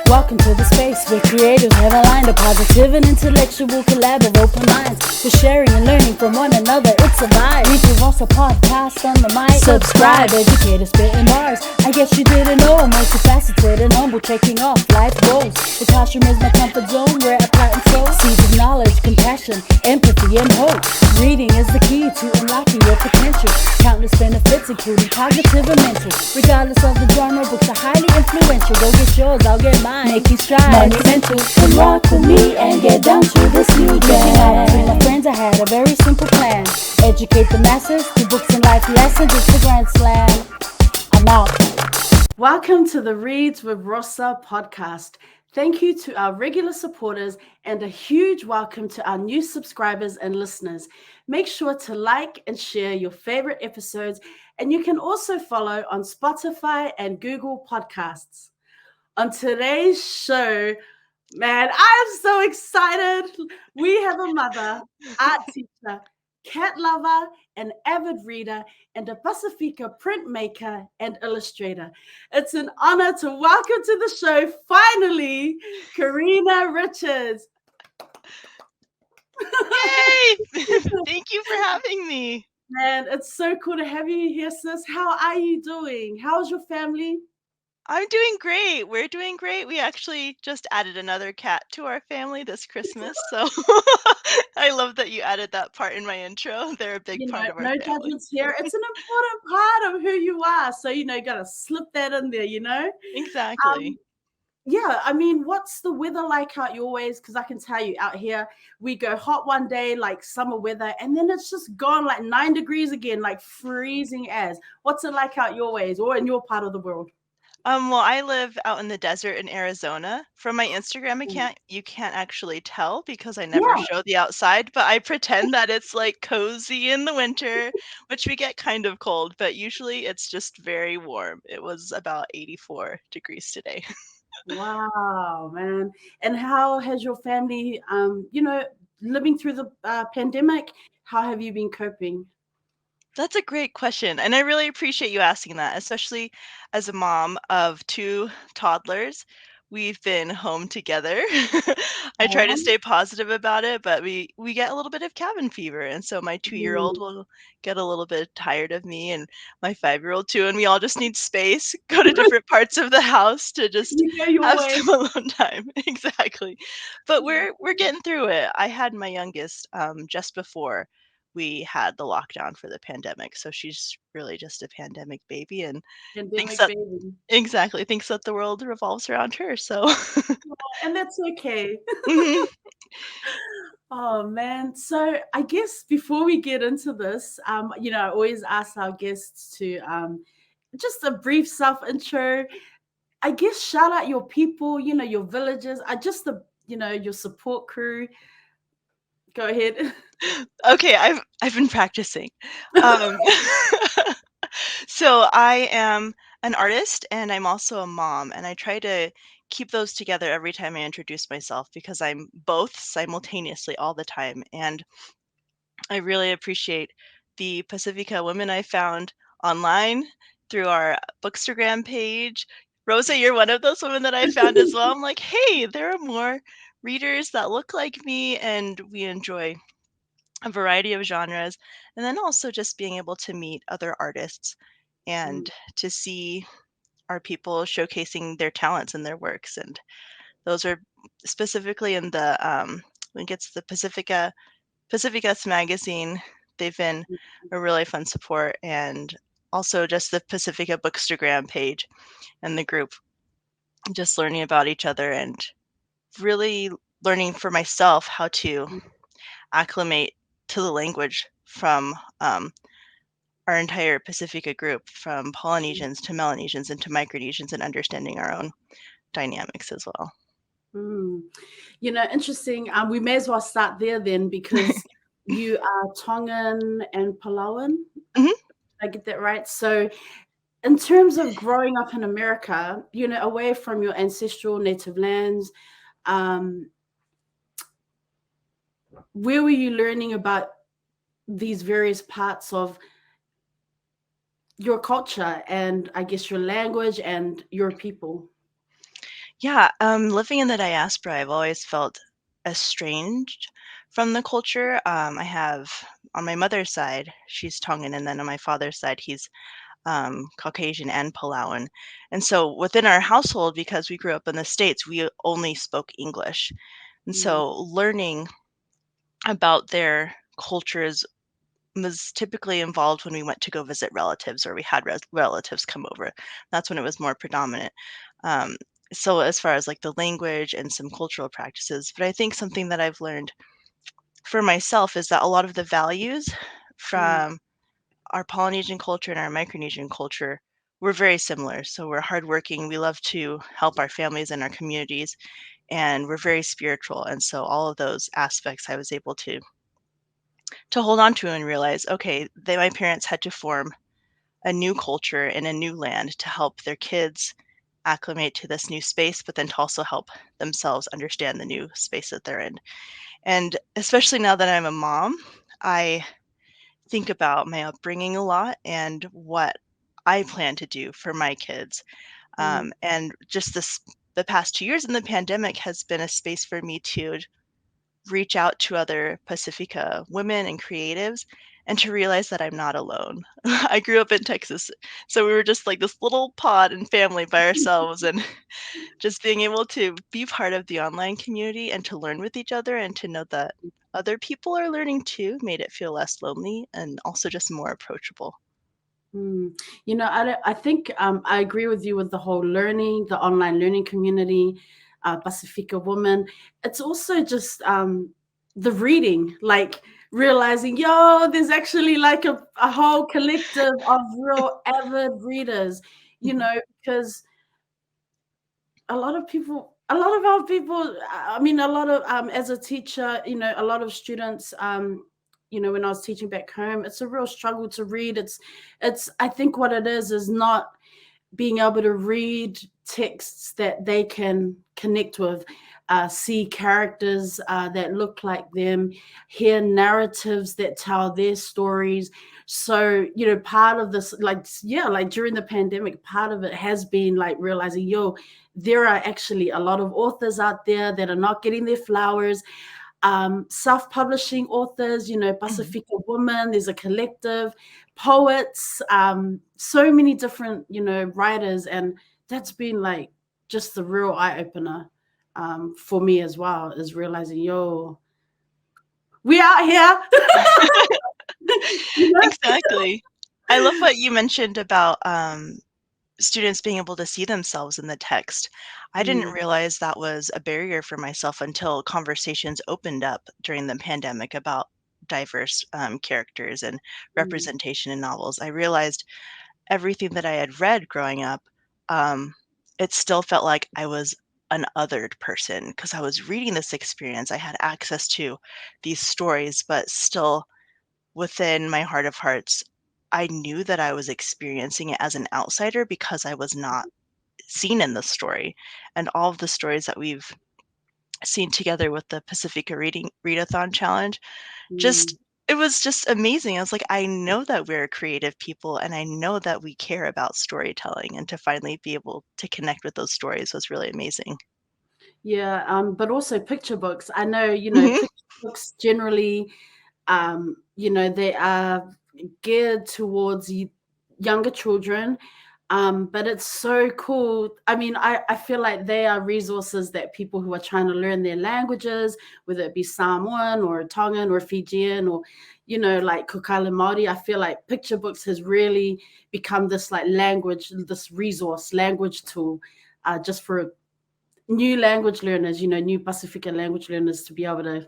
Welcome to the space where creators have aligned a positive and intellectual collab of open minds. For sharing and learning from one another, it's a vibe. ReadswithRosa podcast on the mic. Subscribe, educator spitting bars. I guess you didn't know I'm multifaceted and humble, checking off life goals. The classroom is my comfort zone where I plant and sow seeds of knowledge, compassion, empathy, and hope. Reading is the key to unlocking your potential. Countless benefits, including cognitive and mental. Regardless of the genre, books are highly influential. Go get yours, I'll get mine. Making strides, monumental. Come rock with me and get down to this new jam. Reaching out to my friends, I had a very simple plan. Educate the masses through books and life lessons. It's the grand slam. I'm out. Welcome to the Reads with Rosa podcast. Thank you to our regular supporters and a huge welcome to our new subscribers and listeners. Make sure to like and share your favorite episodes, and you can also follow on Spotify and Google Podcasts. On today's show, man, I'm so excited. We have a mother, art teacher, cat lover, an avid reader, and a Pasifika printmaker and illustrator. It's an honor to welcome to the show, finally, Karina Richards. Yay! Thank you for having me. Man, it's so cool to have you here, sis. How are you doing? How's your family? I'm doing great. We're doing great. We actually just added another cat to our family this Christmas. So I love that you added that part in my intro. They're a big part of our No family. judgments here. It's an important part of who you are. So, you got to slip that in there, Exactly. Yeah, I mean, what's the weather like out your ways? Because I can tell you out here, we go hot one day, like summer weather, and then it's just gone like 9 degrees again, like freezing as. What's it like out your ways or in your part of the world? Well, I live out in the desert in Arizona. From my Instagram account, you can't actually tell because I never Yeah. show the outside, but I pretend that it's like cozy in the winter, which we get kind of cold, but usually it's just very warm. It was about 84 degrees today. Wow, man. And how has your family, living through the pandemic, how have you been coping? That's a great question, and I really appreciate you asking that, especially as a mom of 2 toddlers. We've been home together. I try to Um, stay positive about it, but we get a little bit of cabin fever, and so my 2-year-old will get a little bit tired of me, and my 5-year-old too, and we all just need space, go to different parts of the house to just You go your have way. some alone time. Exactly. But we're getting through it. I had my youngest, just before we had the lockdown for the pandemic. So she's really just a pandemic baby and thinks Pandemic that baby. thinks that the world revolves around her. So And that's okay. Mhm. Oh man. So I guess before we get into this, I always ask our guests to just a brief self-intro. I guess shout out your people, your villages. I just your support crew. Go ahead. Okay, I've been practicing. Um, so I am an artist and I'm also a mom, and I try to keep those together every time I introduce myself because I'm both simultaneously all the time. And I really appreciate the Pacifica women I found online through our Bookstagram page. Rosa, you're one of those women that I found as well. I'm like, hey, there are more readers that look like me, and we enjoy a variety of genres. And then also just being able to meet other artists and to see our people showcasing their talents and their works. And those are specifically in the when it gets the Pacificus magazine. They've been a really fun support, and also just the Pacifica Bookstagram page and the group, just learning about each other and really learning for myself how to acclimate to the language from our entire Pacifica group, from Polynesians to Melanesians and to Micronesians, and understanding our own dynamics as well. Interesting. We may as well start there then because you are Tongan and Palauan. Mhm. I get that right. So, in terms of growing up in America, away from your ancestral native lands, um, where were you learning about these various parts of your culture and I guess your language and your people? Yeah, living in the diaspora, I've always felt estranged from the culture. I have on my mother's side, she's Tongan, and then on my father's side, he's Caucasian and Palauan. And so within our household, because we grew up in the States, we only spoke English. And Mm, so learning about their cultures was typically involved when we went to go visit relatives or we had relatives come over. That's when it was more predominant. Um, so as far as like the language and some cultural practices, but I think something that I've learned for myself is that a lot of the values mm, from our Polynesian culture and our Micronesian culture were very similar. So we're hardworking, we love to help our families and our communities, and we're very spiritual. And so all of those aspects I was able to hold on to and realize, okay, my parents had to form a new culture in a new land to help their kids acclimate to this new space, but then to also help themselves understand the new space that they're in. And especially now that I'm a mom, I think about my upbringing a lot and what I plan to do for my kids. mm, And just the past 2 years in the pandemic has been a space for me to reach out to other Pasifika women and creatives and to realize that I'm not alone. I grew up in Texas, so we were just like this little pod and family by ourselves, and just being able to be part of the online community and to learn with each other and to know that other people are learning too made it feel less lonely and also just more approachable. mm. I think I agree with you with the whole learning, the online learning community, Pacifica woman. It's also just the reading, like realizing, yo, there's actually like a whole collective of real avid readers, Mhm. because a lot of our people, I mean, a lot of as a teacher, a lot of students, when I was teaching back home, it's a real struggle to read. It's I think what it is not being able to read texts that they can connect with, see characters that look like them, hear narratives that tell their stories. So, part of this, like, yeah, like during the pandemic, part of it has been like realizing, yo, there are actually a lot of authors out there that are not getting their flowers, self-publishing authors, Mhm. Pacifica Woman, there's a collective, poets, so many different, writers, and that's been like just the real eye-opener for me as well, is realizing, yo, we out here. you know? Exactly. I love what you mentioned about students being able to see themselves in the text. I didn't Mm, realize that was a barrier for myself until conversations opened up during the pandemic about diverse characters and mm, representation in novels. I realized everything that I had read growing up, um, it still felt like I was an othered person because I was reading this experience. I had access to these stories, but still within my heart of hearts, I knew that I was experiencing it as an outsider because I was not seen in the story. And all of the stories that we've seen together with the Pacifica Readathon Challenge, mm. just it was just amazing. I was like, I know that we're creative people and I know that we care about storytelling, and to finally be able to connect with those stories was really amazing. Yeah, but also picture books. I know, Mhm. picture books generally, they are geared towards younger children. But it's so cool. I mean, I feel like they are resources that people who are trying to learn their languages, whether it be Samoan or Tongan or Fijian or, like Kukale Māori, I feel like picture books has really become this like language, this resource, language tool, just for new language learners, new Pacifica language learners to be able to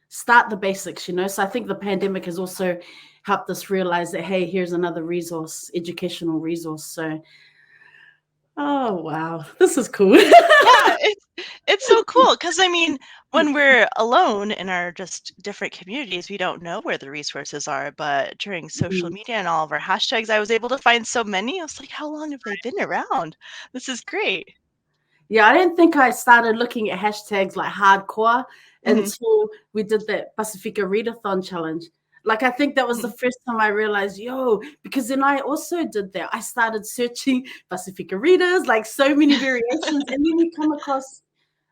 start the basics, So I think the pandemic has also helped us realize that, hey, here's another resource, educational resource. So, oh, wow, this is cool. Yeah, it's so cool because I mean, when we're alone in our just different communities, we don't know where the resources are. But during social Mm. media and all of our hashtags, I was able to find so many. I was like, how long have they been around? This is great. Yeah, I didn't think I started looking at hashtags like hardcore Mhm. until we did that Pacifica Readathon challenge. Like, I think that was the first time I realized, because then I also did that. I started searching Pasifika readers, like so many variations, and then you come across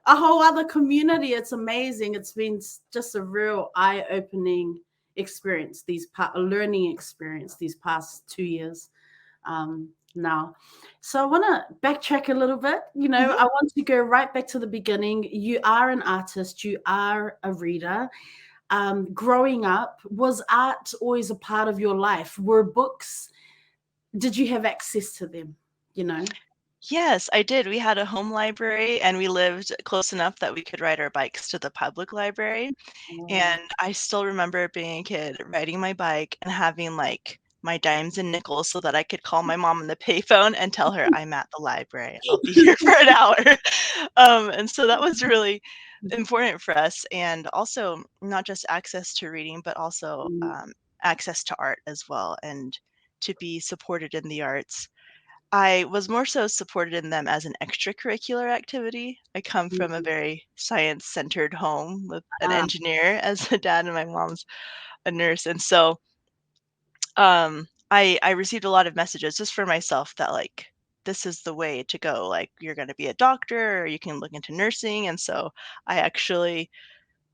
a whole other community. It's amazing. It's been just a real eye-opening experience, a learning experience these past 2 years now. So I want to backtrack a little bit. Mhm. I want to go right back to the beginning. You are an artist. You are a reader. Growing up, was art always a part of your life? Were books, did you have access to them? Yes, I did. We had a home library, and we lived close enough that we could ride our bikes to the public library. Oh. And I still remember being a kid, riding my bike and having, like, my dimes and nickels so that I could call my mom on the payphone and tell her, "I'm at the library. I'll be here for an hour." And so that was really important for us, and also not just access to reading, but also, Mm, access to art as well, and to be supported in the arts. I was more so supported in them as an extracurricular activity. I come from a mm, very science-centered home with an ah, engineer as a dad, and my mom's a nurse, and so, I received a lot of messages just for myself that, like, this is the way to go, like, you're gonna be a doctor, or you can look into nursing, and so I actually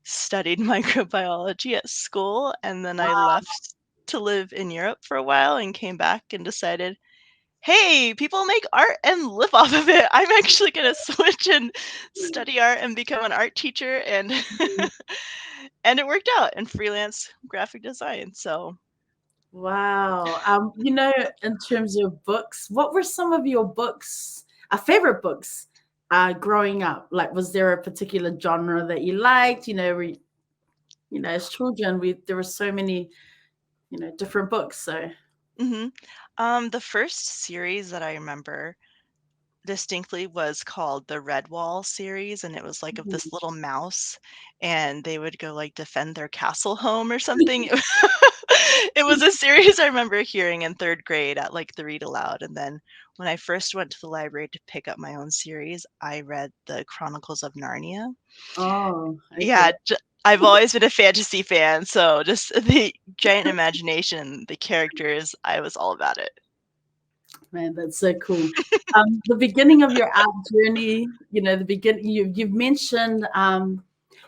studied microbiology at school, and then I wow. left to live in Europe for a while and came back and decided, "Hey, people make art and live off of it. I'm actually gonna switch and study art and become an art teacher," and and it worked out in freelance graphic design, so Wow. In terms of books, what were some of your favorite books, growing up? Like, was there a particular genre that you liked? As children, there were so many, different books. So, Mhm. The first series that I remember distinctly was called the Redwall series, and it was, like, of this little mouse, and they would go, like, defend their castle home or something. It was a series I remember hearing in 3rd grade at, like, the read aloud, and then when I first went to the library to pick up my own series, I read the Chronicles of Narnia. oh, okay. Yeah, I've always been a fantasy fan, so just the giant imagination, the characters, I was all about it. Man, that's so cool. The beginning of your art journey, the beginning, you've mentioned,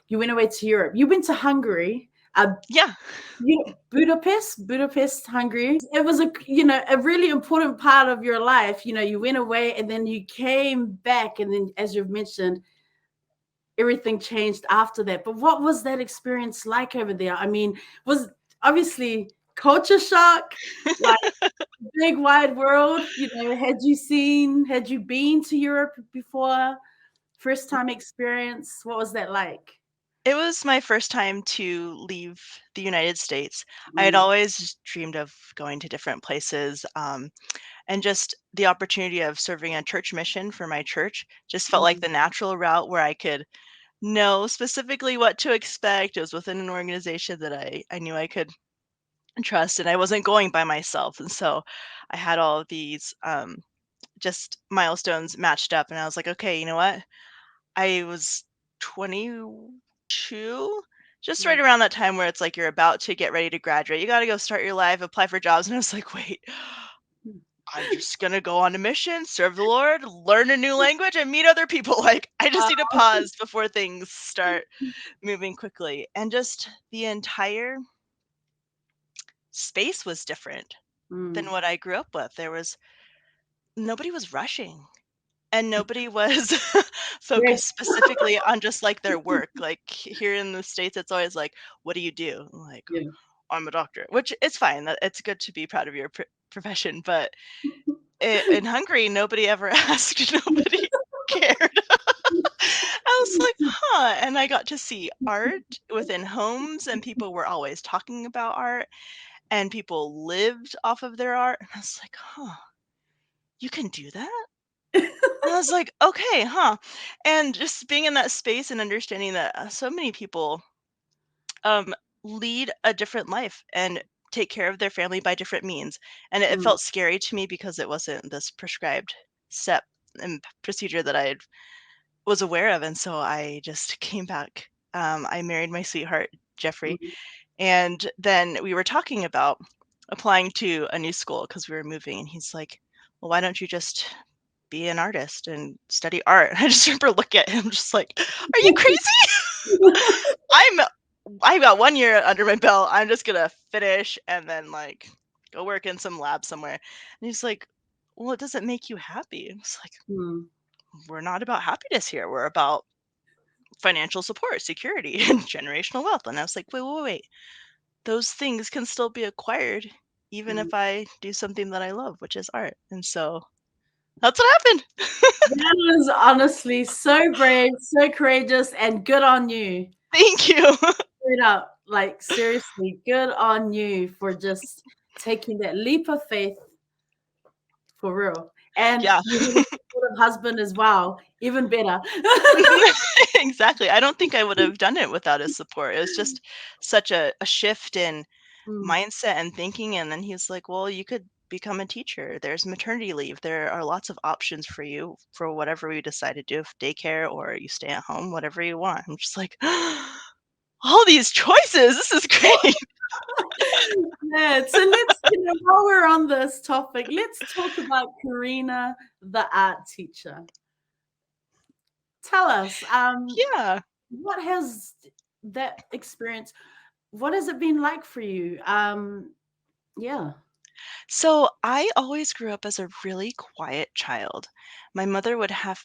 you went away to Europe. You went to Hungary. Yeah. Budapest, Hungary. It was a really important part of your life. You went away and then you came back, and then, as you've mentioned, everything changed after that. But what was that experience like over there? I mean, was obviously culture shock, like big wide world. Had you been to Europe before? First time experience. What was that like? It was my first time to leave the United States. I had Mm, always dreamed of going to different places, and just the opportunity of serving a church mission for my church just felt like mm, the natural route where I could know specifically what to expect. It was within an organization that I knew I could trust, and I wasn't going by myself, and so I had all of these, just milestones matched up, and I was like, "Okay, you know what?" I was 22, just right mm, around that time where it's like you're about to get ready to graduate. You gotta go start your life, apply for jobs, and I was like, "Wait, mm. I'm just gonna go on a mission, serve the Lord, learn a new language, and meet other people." Like, I just need to pause before things start moving quickly. And just the entire space was different than Mm, what I grew up with. Nobody was rushing. And nobody was focused yes. specifically on just, like, their work. Like, here in the States, it's always like, "What do you do?" I'm like, Yeah. "I'm a doctor," which it's fine, that it's good to be proud of your profession, but in Hungary, nobody ever asked, nobody cared. I was like, "Huh," and I got to see art within homes, and people were always talking about art, and people lived off of their art, and I was like, "Huh, you can do that?" And I was like, "Okay, huh." And just being in that space and understanding that, so many people, um, lead a different life and take care of their family by different means, and it Mm, felt scary to me because it wasn't this prescribed step and procedure that I was aware of, and so I just came back. I married my sweetheart, Jeffrey, mm, And then we were talking about applying to a new school because we were moving, and he's like, well, why don't you just be an artist and study art? And I just remember looking at him just like, are you crazy? I got 1 year under my belt. I'm just gonna finish and then like go work in some lab somewhere. And he's like, well, it doesn't make you happy. And it's like, we're not about happiness here. We're about financial support, security, and generational wealth. And I was like, wait. Those things can still be acquired even if I do something that I love, which is art. And so that's what happened. That was honestly so brave, so courageous, and good on you. Thank you. Straight up, like seriously, good on you for just taking that leap of faith, for real. And Yeah. you have a supportive husband as well, even better. Exactly. I don't think I would have done it without his support. It was just such a shift in mindset and thinking. And then he's like, well, you could become a teacher. There's maternity leave. There are lots of options for you for whatever you decide to do, if daycare or you stay at home, whatever you want. I'm just like, all these choices. This is great. Yeah, so let's, while we're on this topic, let's talk about Karina the Art Teacher. Tell us, Yeah. what has that experience, what has it been like for you? Yeah. So I always grew up as a really quiet child. My mother would have,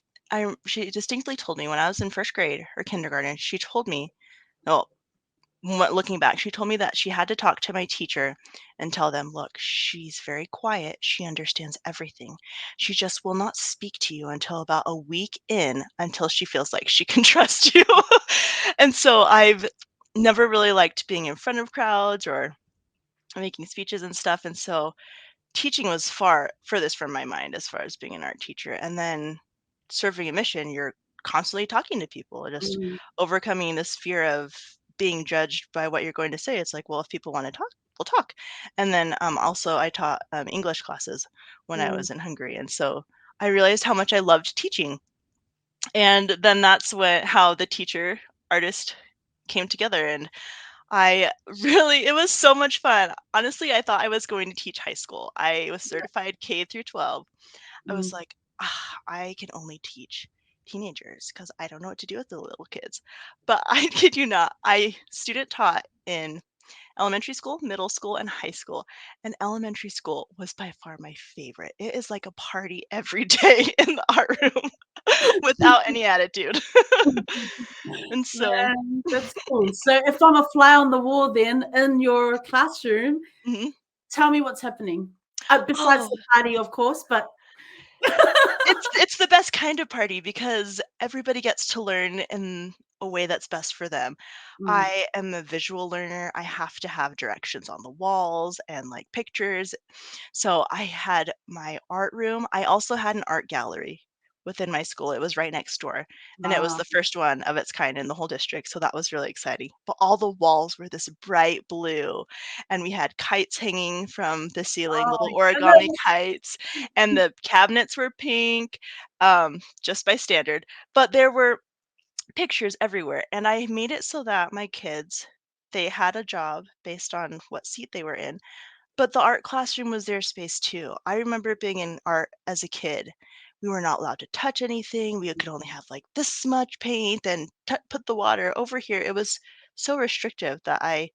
she distinctly told me when I was in first grade or kindergarten, she told me, well, looking back, she told me that she had to talk to my teacher and tell them, look, she's very quiet. She understands everything. She just will not speak to you until about a week in, until she feels like she can trust you. And so I've never really liked being in front of crowds or making speeches and stuff. And so teaching was far furthest from my mind as far as being an art teacher. And then serving a mission, you're constantly talking to people, just overcoming this fear of being judged by what you're going to say. It's like, well, if people want to talk, we'll talk. And then also I taught English classes when I was in Hungary. And so I realized how much I loved teaching. And then that's how the teacher artist came together. And it was so much fun. Honestly, I thought I was going to teach high school. I was certified K through 12. I was like, I can only teach teenagers because I don't know what to do with the little kids. But I kid you not, I student taught in elementary school, middle school, and high school. And elementary school was by far my favorite. It is like a party every day in the art room without any attitude. And so, Yeah, that's cool. So if I'm a fly on the wall then in your classroom, tell me what's happening. Besides the party, of course, but it's the best kind of party because everybody gets to learn in a way that's best for them. I am a visual learner. I have to have directions on the walls and like pictures. So I had my art room. I also had an art gallery within my school. It was right next door. And it was the first one of its kind in the whole district. So that was really exciting. But all the walls were this bright blue. And we had kites hanging from the ceiling, little origami kites. And the cabinets were pink, just by standard. But there were pictures everywhere. And I made it so that my kids, they had a job based on what seat they were in. But the art classroom was their space too. I remember being in art as a kid. We were not allowed to touch anything. We could only have like this much paint and put the water over here. It was so restrictive that I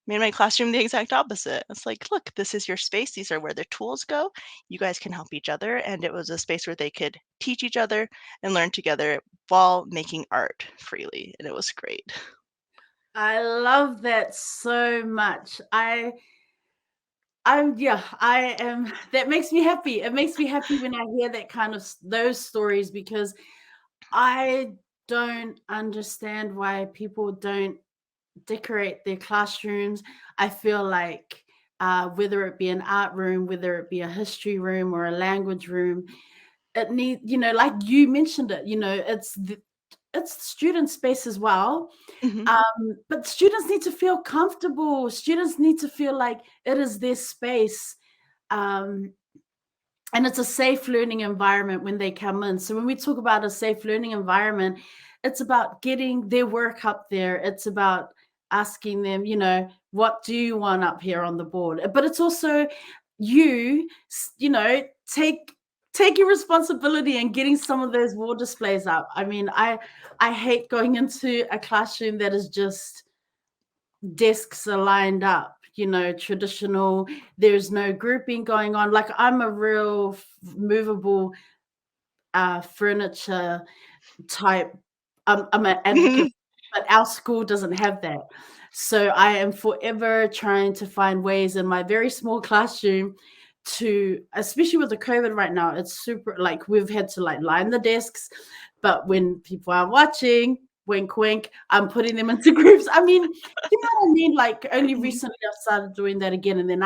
made my classroom the exact opposite. It's like, look, this is your space. These are where the tools go. You guys can help each other. And it was a space where they could teach each other and learn together while making art freely. And it was great. I love that so much. I am. That makes me happy. It makes me happy when I hear that kind of those stories because I don't understand why people don't decorate their classrooms. I feel like whether it be an art room, whether it be a history room or a language room, it needs, like you mentioned it, it's student space as well. But students need to feel comfortable. Students need to feel like it is their space. And it's a safe learning environment when they come in. So when we talk about a safe learning environment, it's about getting their work up there. It's about asking them, What do you want up here on the board? But it's also you know, take your responsibility and getting some of those wall displays up. I mean, I hate going into a classroom that is just desks are lined up, you know, traditional. There's no grouping going on. Like, I'm a real movable furniture type. I'm an advocate, but our school doesn't have that. So I am forever trying to find ways in my very small classroom to, especially with the COVID right now, it's super, like, we've had to like line the desks, but when people are watching, wink, wink, I'm putting them into groups. I mean, you know what I mean? Like, only recently I've started doing that again. And then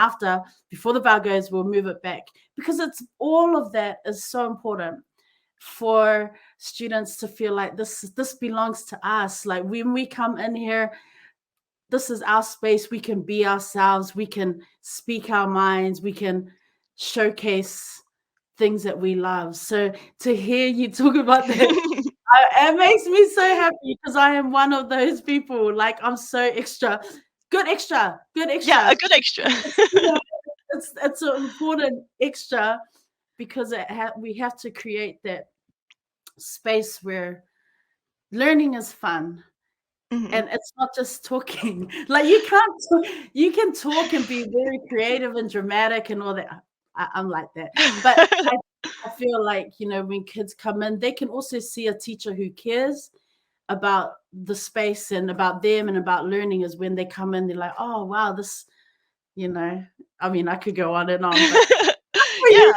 before the bell goes, we'll move it back, because it's all of that is so important for students to feel like this belongs to us. Like, when we come in here, this is our space. We can be ourselves. We can speak our minds. We can showcase things that we love. So to hear you talk about that, it makes me so happy, because I am one of those people. Like, I'm so extra. Good extra. Yeah, a good extra. You know, it's an important extra, because we have to create that space where learning is fun. And it's not just talking. Like, you can talk and be very creative and dramatic and all that. I'm like that. But I feel like, you know, when kids come in, they can also see a teacher who cares about the space and about them and about learning. Is when they come in, they're like, oh, wow, this, you know, I mean, I could go on and on. But Yeah.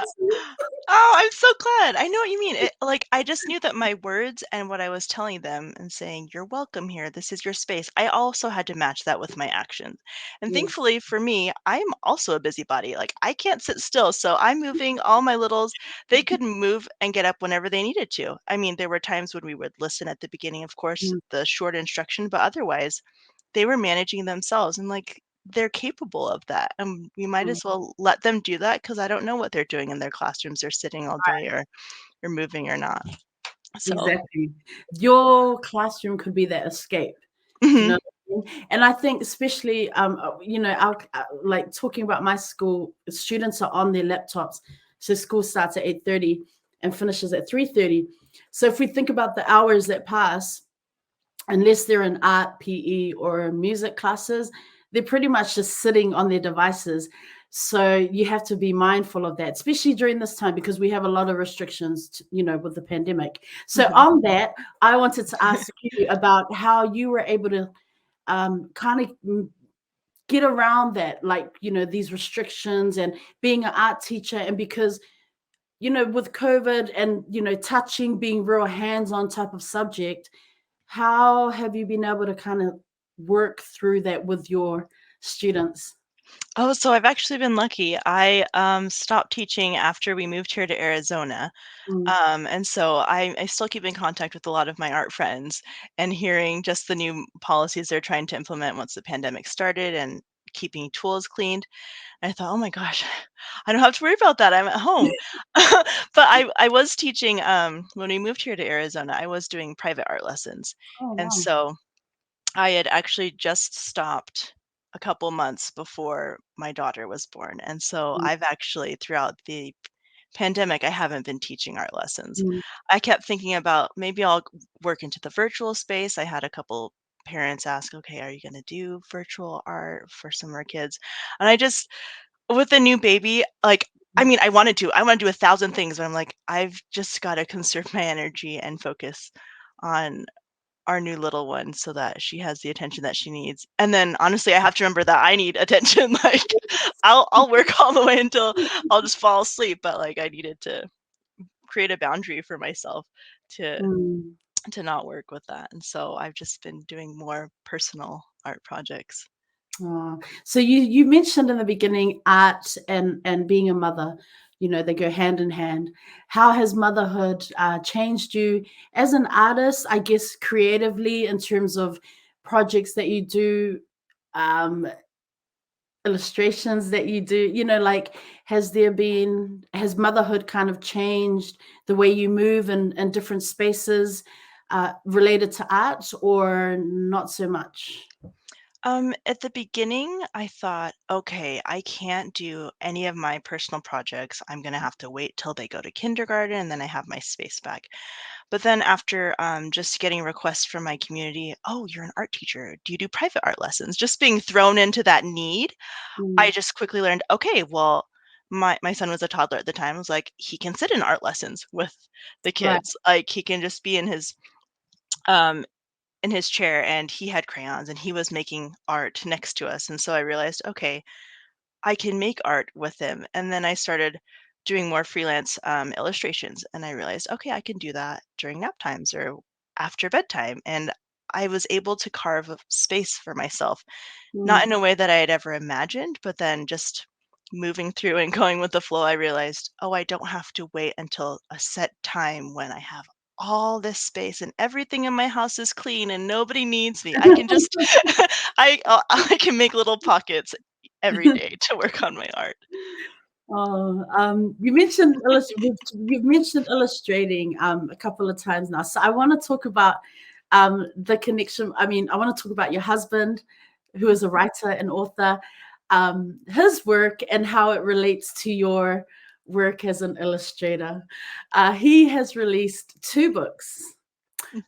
Oh, I'm so glad. I know what you mean. Like, I just knew that my words and what I was telling them and saying, "You're welcome here. This is your space." I also had to match that with my actions. And Yes. thankfully for me, I'm also a busybody. Like, I can't sit still, so I'm moving all my littles. They could move and get up whenever they needed to. I mean, there were times when we would listen at the beginning, of course, the short instruction, but otherwise, they were managing themselves, and like, they're capable of that, and we might as well let them do that, because I don't know what they're doing in their classrooms. They're sitting all day or moving or not. So Exactly. Your classroom could be that escape. Do you know what I mean? And I think, especially, you know, like, talking about my school, students are on their laptops. So school starts at 8:30 and finishes at 3:30. So if we think about the hours that pass, unless they're in art, PE, or music classes, they're pretty much just sitting on their devices. So you have to be mindful of that, especially during this time, because we have a lot of restrictions, you know, with the pandemic. So on that, I wanted to ask you about how you were able to kind of get around that, like, you know, these restrictions and being an art teacher. And because, you know, with COVID and, you know, touching, being real hands-on type of subject, how have you been able to kind of work through that with your students? Oh, so I've actually been lucky. I stopped teaching after we moved here to Arizona. And so I still keep in contact with a lot of my art friends, and hearing just the new policies they're trying to implement once the pandemic started, and keeping tools cleaned. I thought, oh my gosh, I don't have to worry about that. I'm at home. But I was teaching, when we moved here to Arizona, I was doing private art lessons. Oh, And wow. so I had actually just stopped a couple months before my daughter was born. And so I've actually, throughout the pandemic, I haven't been teaching art lessons. Mm. I kept thinking about maybe I'll work into the virtual space. I had a couple parents ask, okay, are you going to do virtual art for some of our kids? And I just, with a new baby, like, I mean, I want to do 1,000 things, but I'm like, I've just got to conserve my energy and focus on our new little one so that she has the attention that she needs. And then honestly, I have to remember that I need attention. Like, I'll work all the way until I'll just fall asleep, but like, I needed to create a boundary for myself to Mm. not work with that. And so I've just been doing more personal art projects. Oh. So you mentioned in the beginning art and being a mother, you know, they go hand in hand. How has motherhood changed you as an artist, I guess, creatively, in terms of projects that you do, um, illustrations that you do, you know, like, has motherhood kind of changed the way you move in different spaces related to art, or not so much? At the beginning, I thought, okay, I can't do any of my personal projects. I'm going to have to wait till they go to kindergarten and then I have my space back. But then after just getting requests from my community, oh, you're an art teacher. Do you do private art lessons? Just being thrown into that need, I just quickly learned, okay, well, my son was a toddler at the time. I was like, he can sit in art lessons with the Right. kids. Like he can just be um in his chair and he had crayons and he was making art next to us. And so I realized, okay, I can make art with him. And then I started doing more freelance illustrations and I realized, okay, I can do that during nap times or after bedtime. And I was able to carve a space for myself, not in a way that I had ever imagined, but then just moving through and going with the flow, I realized, oh, I don't have to wait until a set time when I have all this space and everything in my house is clean and nobody needs me. I can just I can make little pockets every day to work on my art. Oh, you mentioned you've mentioned illustrating a couple of times now. So I want to talk about the connection. I mean, I want to talk about your husband, who is a writer and author, his work and how it relates to your work as an illustrator. He has released 2 books,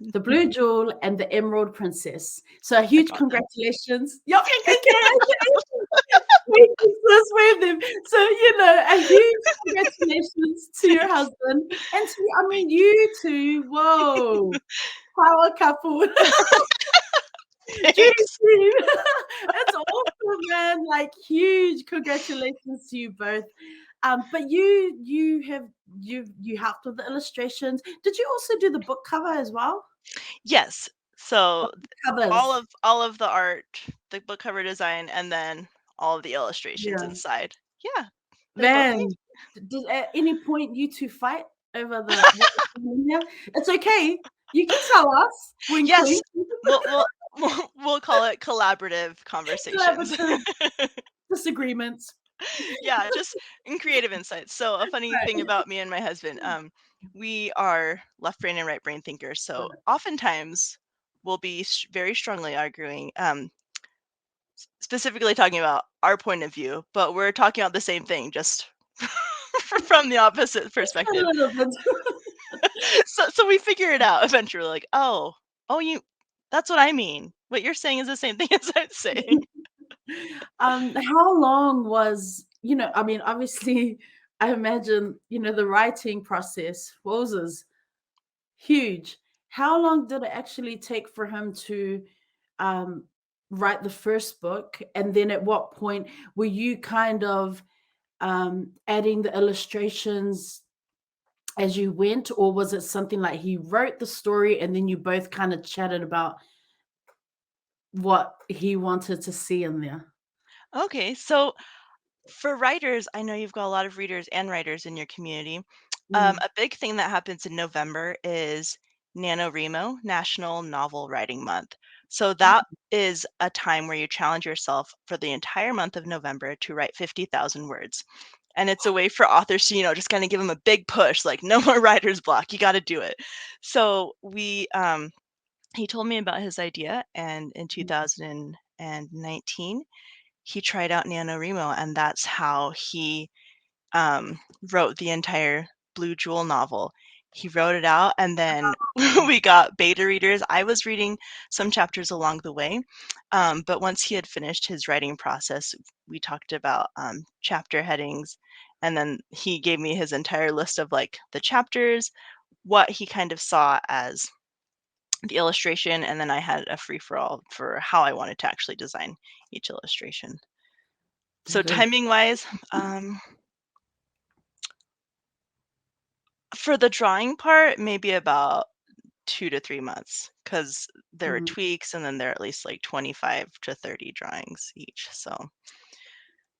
The Blue Jewel and The Emerald Princess. So a I huge got them. congratulations. Yup, okay. Let's wave them. So, a huge congratulations to your husband and to, I mean, you two. Whoa, power couple. Dream Thanks. team. That's awesome, man. Like, huge congratulations to you both. But you helped with the illustrations. Did you also do the book cover as well? Yes. So Covers. all of the art, the book cover design, and then all of the illustrations Yeah. inside. Yeah, they're both me. Man, did at any point you two fight over the what was going on here? It's okay. You can tell us. Wink, Yes, wink. we'll call it collaborative conversations. Collaborative disagreements. Yeah, just in creative insights. So a funny thing Right. about me and my husband, we are left brain and right brain thinkers. So oftentimes we'll be very strongly arguing, specifically talking about our point of view, but we're talking about the same thing, just from the opposite Just a perspective. little bit. So we figure it out eventually, like, oh, that's what I mean. What you're saying is the same thing as I'm saying. How long was, I mean, obviously, I imagine, the writing process, Rosa's huge. How long did it actually take for him to um, write the first book? And then at what point were you kind of adding the illustrations as you went? Or was it something like he wrote the story and then you both kind of chatted about what he wanted to see in there? Okay, so for writers, I know you've got a lot of readers and writers in your community. Mm. A big thing that happens in November is Nanowrimo, National Novel Writing Month. So that is a time where you challenge yourself for the entire month of November to write 50,000 words. And it's a way for authors to, just kind of give them a big push, like no more writer's block, you got to do it. So he told me about his idea, and in 2019, he tried out NaNoWriMo, and that's how he wrote the entire Blue Jewel novel. He wrote it out, and then we got beta readers. I was reading some chapters along the way, but once he had finished his writing process, we talked about chapter headings, and then he gave me his entire list of like the chapters, what he kind of saw as the illustration, and then I had a free-for-all for how I wanted to actually design each illustration. So That is timing-wise, for the drawing part, maybe about 2 to 3 months, because there are mhm. tweaks, and then there are at least, like, 25 to 30 drawings each, so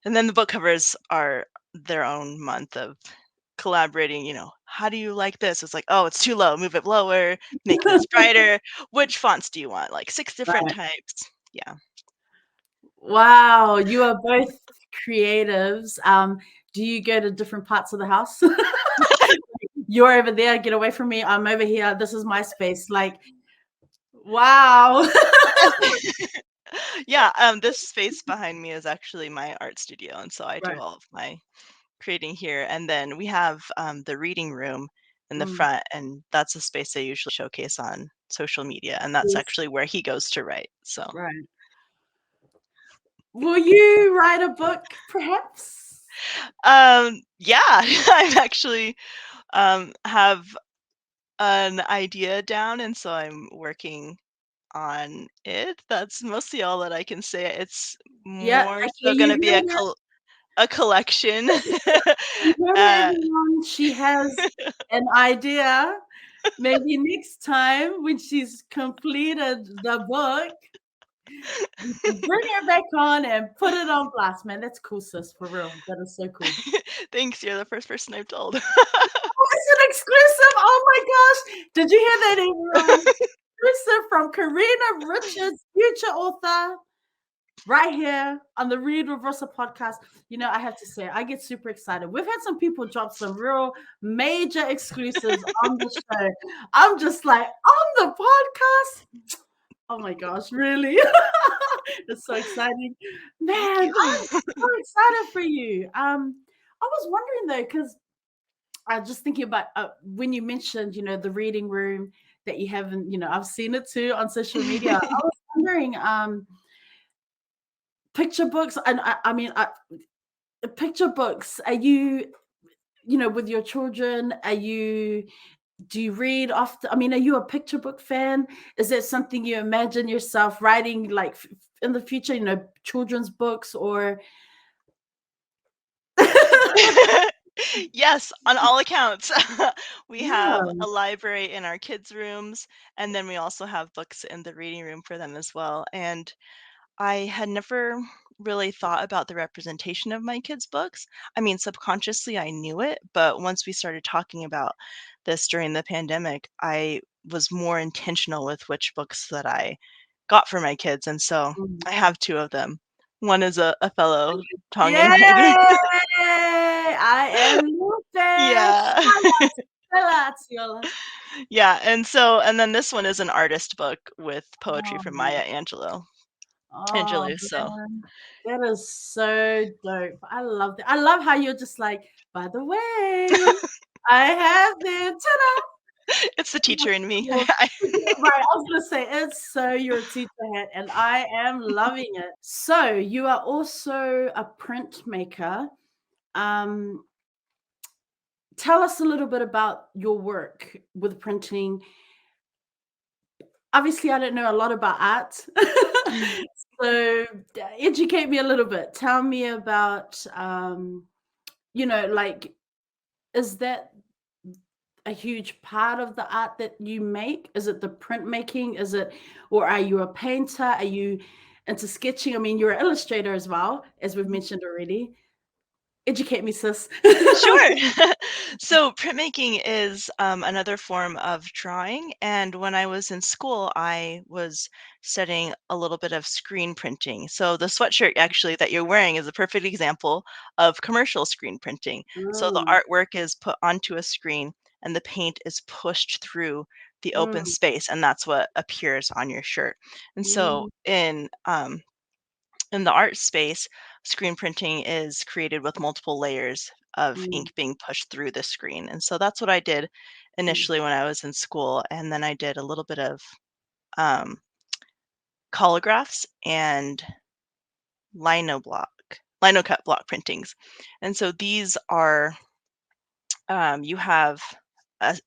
and then the book covers are their own month of collaborating, "How do you like this?" It's like, "Oh, it's too low, move it lower, make this brighter. Which fonts do you want?" Like, 6 different Right. types. Yeah. Wow, you are both creatives. Do you go to different parts of the house? You're over there, get away from me. I'm over here. This is my space. Like, wow. Yeah, this space behind me is actually my art studio, and so I do Right. all of my creating here. And then we have the reading room in the Mm. front, and that's a space I usually showcase on social media, and that's Yes. actually where he goes to write. So, Right. Will you write a book, perhaps? yeah, I actually have an idea down, and so I'm working on it. That's mostly all that I can say. It's Yeah. more Okay. so going to be a collection. You heard it, uh, everyone. She has an idea. Maybe next time when she's completed the book, you can bring her back on and put it on blast, man. That's cool, sis. For real. That is so cool. Thanks, you're the first person I've told. Oh, it's an exclusive. Oh my gosh. Did you hear that, everyone? Exclusive from Karina Richards, future author, right here on the Read with Rosa podcast. You know, I have to say, I get super excited. We've had some people drop some real major exclusives on the show. I'm just like, on the podcast? Oh my gosh, really? It's so exciting. Man, Thank I'm you. so excited for you. I was wondering though, because I was just thinking about when you mentioned, the reading room that you haven't, I've seen it too on social media. I was wondering, picture books, and I mean, picture books. Are you, with your children? Do you read often? I mean, are you a picture book fan? Is that something you imagine yourself writing, like in the future? Children's books or? Yes, on all accounts. We have Yeah. a library in our kids' rooms, and then we also have books in the reading room for them as well. And I had never really thought about the representation of my kids' books. I mean, subconsciously I knew it, but once we started talking about this during the pandemic, I was more intentional with which books that I got for my kids. And so Mm. I have two of them. One is a fellow Tongan writer. Yay! I am your fan. Yeah. Yola. Yeah, and then this one is an artist book with poetry from Oh, Maya Angelou. oh Angelou, so man, that is so dope. I love that. I love how you're just like, by the way, I have them. Ta-da! it's the teacher in me. Well, right, I was gonna say it's so your teacher hat, and I am loving it. So you are also a printmaker. Um, Tell us a little bit about your work with printing. Obviously, I don't know a lot about art. So educate me a little bit. Tell me about, like, is that a huge part of the art that you make? Is it the printmaking? Or are you a painter? Are you into sketching? I mean, you're an illustrator as well, as we've mentioned already. Educate me, sis. Sure. So printmaking is another form of drawing. And when I was in school, I was studying a little bit of screen printing. So the sweatshirt actually that you're wearing is a perfect example of commercial screen printing. So the Mm, artwork is put onto a screen and the paint is pushed through the open mm, space, and that's what appears on your shirt. And so mm, in the art space, screen printing is created with multiple layers of mm, ink being pushed through the screen. And so that's what I did mm, initially when I was in school. And then I did a little bit of um, collagraphs and linocut block printings. And so these are, you have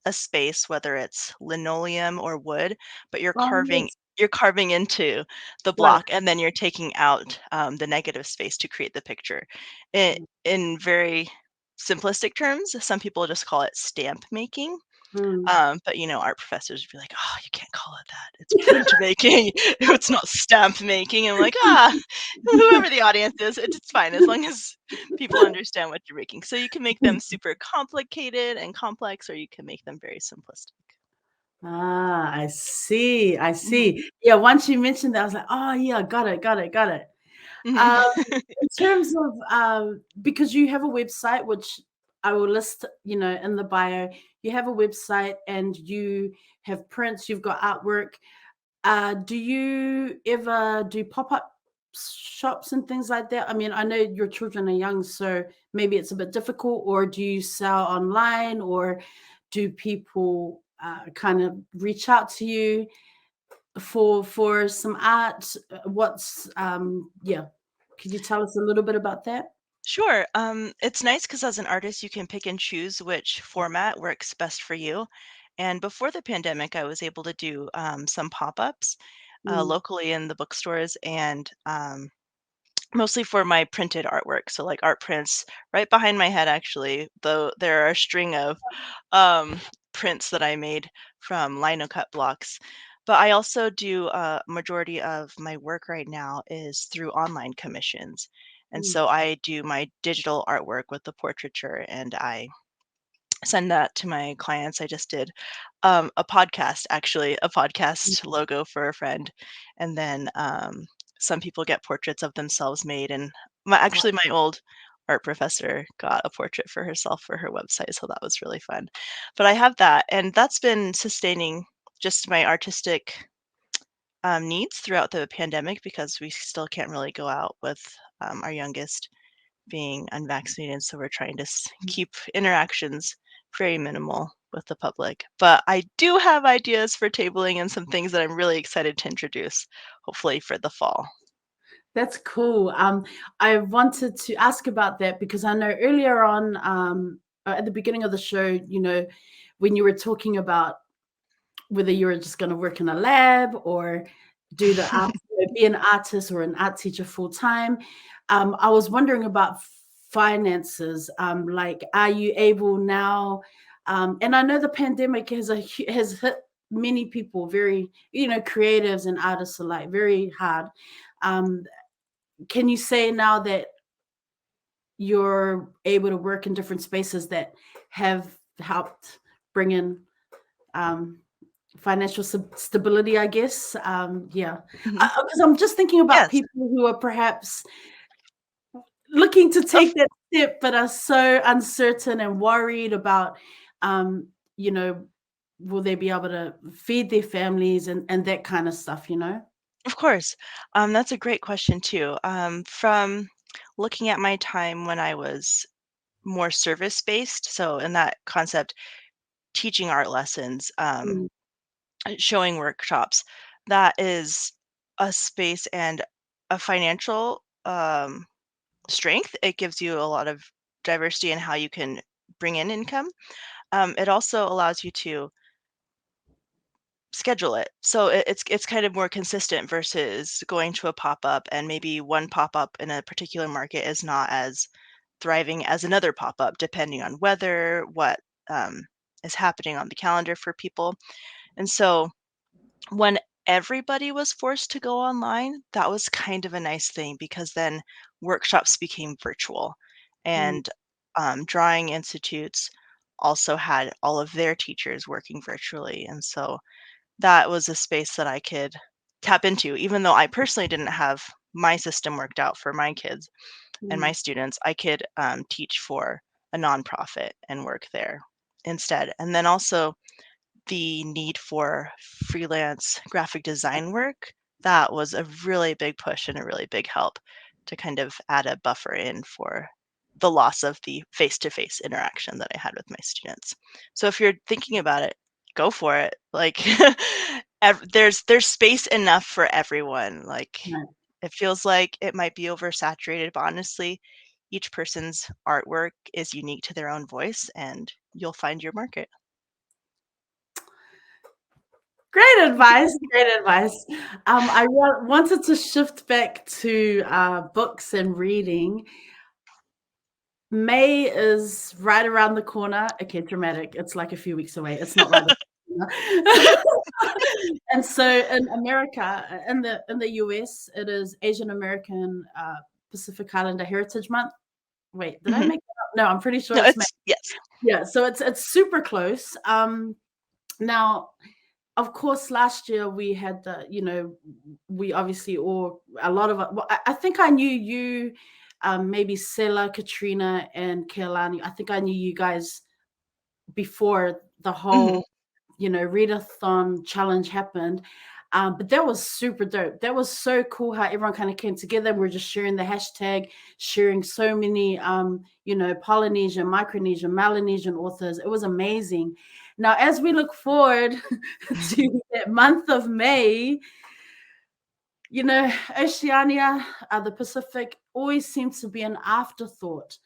a space, whether it's linoleum or wood, but yes. you're carving into the Right. block, and then you're taking out the negative space to create the picture. In very simplistic terms, some people just call it stamp making. Mm. But art professors would be like, "Oh, you can't call it that. It's printmaking. It's not stamp making." I'm like, whoever the audience is, it's fine as long as people understand what you're making. So you can make them super complicated and complex, or you can make them very simplistic. Ah, I see. I Mhm. see. Yeah, once you mentioned that, I was like, oh yeah, got it, got it, got it. Mhm. Um, in terms of because you have a website, which I will list, in the bio, you have a website and you have prints, you've got artwork. Do you ever do pop-up shops and things like that? I mean, I know your children are young, so maybe it's a bit difficult, or do you sell online, or do people kind of reach out to you for some art? What's yeah, could you tell us a little bit about that? Sure. It's nice because as an artist, you can pick and choose which format works best for you. And before the pandemic, I was able to do some pop-ups Mm, locally in the bookstores and mostly for my printed artwork. So like art prints right behind my head, actually, though there are a string of um, prints that I made from lino cut blocks. But I also do majority of my work right now is through online commissions. And mm, so I do my digital artwork with the portraiture and I send that to my clients. I just did a podcast, actually, a mm. podcast logo for a friend, and then some people get portraits of themselves made. And Wow, actually, my old art professor got a portrait for herself for her website, so that was really fun. But I have that, and that's been sustaining just my artistic needs throughout the pandemic because we still can't really go out with our youngest being unvaccinated, so we're trying to keep interactions very minimal with the public. But I do have ideas for tabling and some things that I'm really excited to introduce, hopefully for the fall. that's cool. I wanted to ask about that because I know earlier on, at the beginning of the show, when you were talking about whether you were just going to work in a lab or do the art, be an artist or an art teacher full time. I was wondering about finances. Like, are you able now? And I know the pandemic has hit many people very, creatives and artists alike, very hard. Um, can you say now that you're able to work in different spaces that have helped bring in um, financial stability, I guess. Yeah, Mhm. because I'm just thinking about Yes, people who are perhaps looking to of take that step, but are so uncertain and worried about, um, you know, will they be able to feed their families and that kind of stuff, of course. That's a great question too. From looking at my time when I was more service based, so in that concept, teaching art lessons, Mm, showing workshops, that is a space and a financial strength. It gives you a lot of diversity in how you can bring in income. It also allows you to schedule it. So it's kind of more consistent versus going to a pop-up and maybe one pop-up in a particular market is not as thriving as another pop-up, depending on weather, what is happening on the calendar for people. And so when everybody was forced to go online, that was kind of a nice thing because then workshops became virtual mm, and drawing institutes also had all of their teachers working virtually. And so that was a space that I could tap into, even though I personally didn't have my system worked out for my kids and my mm, students. I could teach for a nonprofit and work there instead. And then also the need for freelance graphic design work, that was a really big push and a really big help to kind of add a buffer in for the loss of the face-to-face interaction that I had with my students. So if you're thinking about it, go for it. Like there's space enough for everyone. Like right. it feels like it might be oversaturated, but honestly, each person's artwork is unique to their own voice and you'll find your market. Great advice. Great advice. Wanted to shift back to books and reading. May is right around the corner. Okay, dramatic. It's like a few weeks away. It's not right around the corner. And so in America, in the US, it is Asian American Pacific Islander Heritage Month. Wait, did I Mhm. make that up? No, I'm pretty sure No, it's May. it's yes. Yeah, so it's super close. Now, of course, last year we had we obviously, or a lot of well, I think I knew you, maybe Sela, Katrina, and Kehlani. I think I knew you guys before the Mhm. whole, readathon challenge happened. But that was super dope. That was so cool how everyone kind of came together. We're just sharing the hashtag, sharing so many, Polynesian, Micronesian, Melanesian authors. It was amazing. Now, as we look forward to that month of May, Oceania, the Pacific always seems to be an afterthought.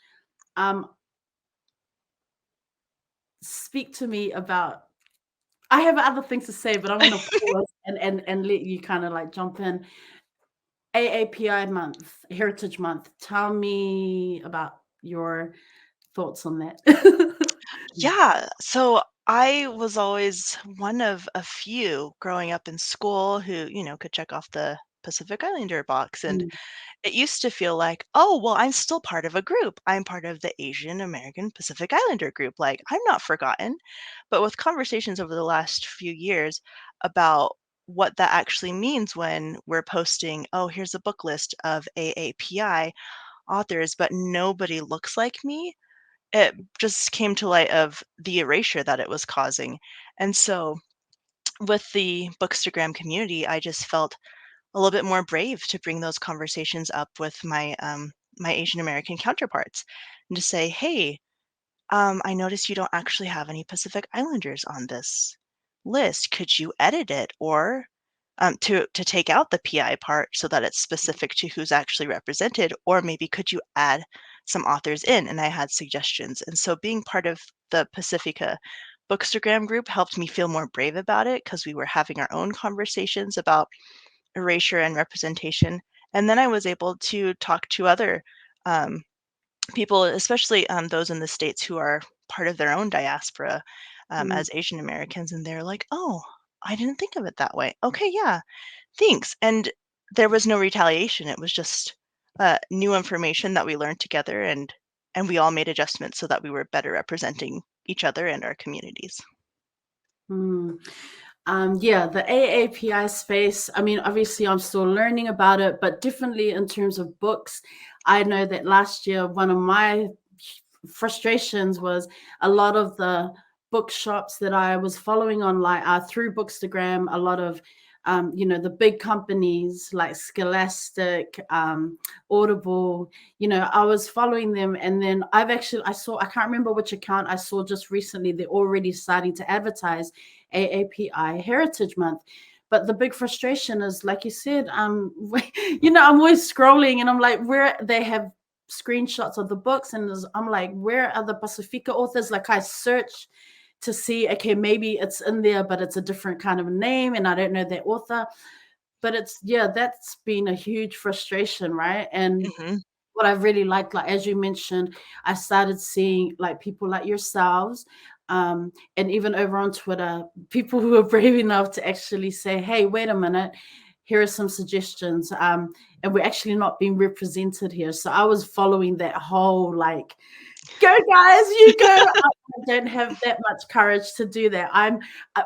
Speak to me about. I have other things to say, but I'm going to pause and let you kind of like jump in. AAPI month, Heritage Month. Tell me about your thoughts on that. Yeah, so I was always one of a few growing up in school who, could check off the Pacific Islander box. And Mm, it used to feel like, oh, well, I'm still part of a group. I'm part of the Asian American Pacific Islander group. Like, I'm not forgotten. But with conversations over the last few years about what that actually means when we're posting, oh, here's a book list of AAPI authors, but nobody looks like me, it just came to light of the erasure that it was causing. And so with the Bookstagram community, I just felt a little bit more brave to bring those conversations up with my Asian American counterparts and to say, hey, I noticed you don't actually have any Pacific Islanders on this list. Could you edit it or to take out the PI part so that it's specific to who's actually represented, or maybe could you add some authors in? And I had suggestions. And so being part of the Pasifika Bookstagram group helped me feel more brave about it because we were having our own conversations about erasure and representation. And then I was able to talk to other um, people, especially those in the States who are part of their own diaspora mm, as Asian Americans. And they're like, oh, I didn't think of it that way. Okay, yeah, thanks. And there was no retaliation. It was just new information that we learned together, and we all made adjustments so that we were better representing each other and our communities. mm. Yeah, the AAPI space. I mean, obviously, I'm still learning about it, but differently in terms of books. I know that last year, one of my frustrations was a lot of the bookshops that I was following online through Bookstagram, a lot of the big companies like Scholastic, Audible, I was following them. And then I can't remember which account I saw just recently, they're already starting to advertise AAPI Heritage Month. But the big frustration is, like you said, I'm always scrolling and I'm like, where they have screenshots of the books, and I'm like, where are the Pasifika authors? Like I search to see, okay, maybe it's in there, but it's a different kind of name, and I don't know that author. But that's been a huge frustration, right? And Hmm. what I really like as you mentioned, I started seeing like people like yourselves, and even over on Twitter, people who are brave enough to actually say, hey, wait a minute, here are some suggestions. And we're actually not being represented here. So I was following that whole like, go guys, you go. I don't have that much courage to do that.